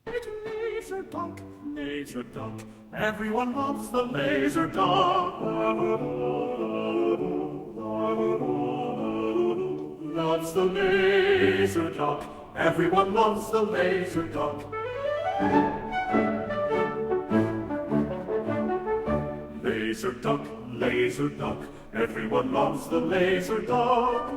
Laser duck, laser duck. Everyone loves the laser duck. Loves the laser duck. Everyone loves the laser duck. Laser duck, laser duck. Everyone loves the laser duck.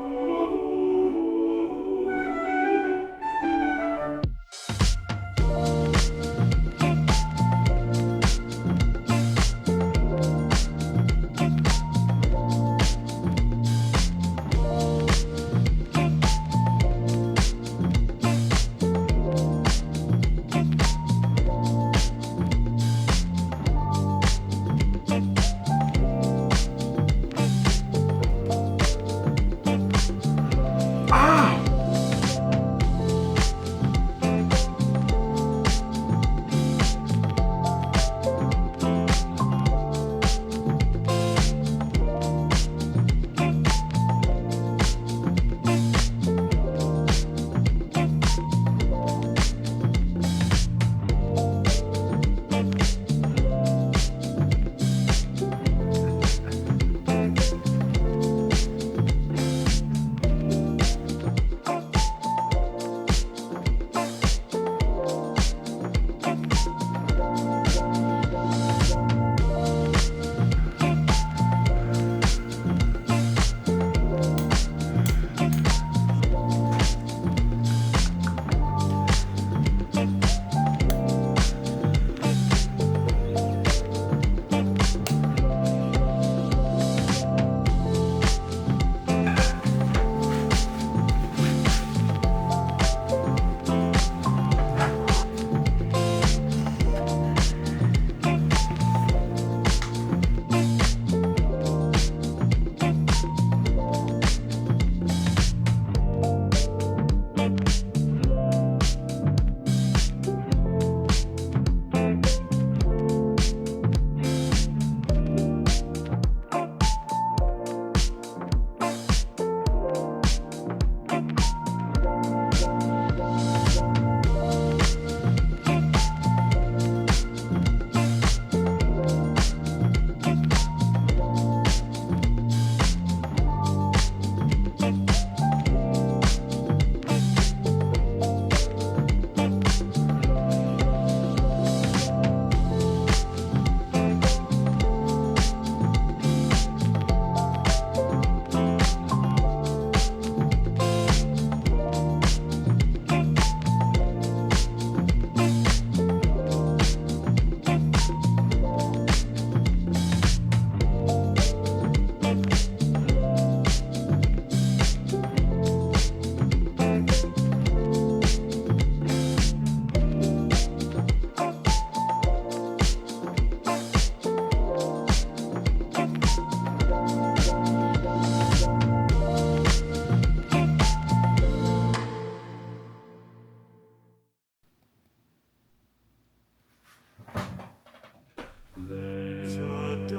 Laser duck,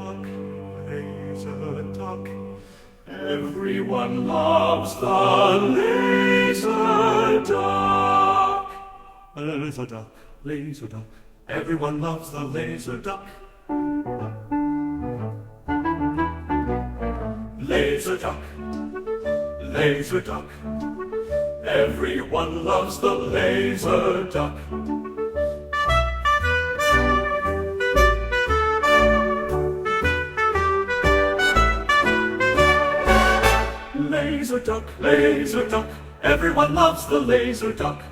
laser duck. Everyone loves the laser duck. Laser duck, laser duck. Everyone loves the laser duck. Laser duck, laser duck. Everyone loves the laser duck. Laser duck, everyone loves the laser duck.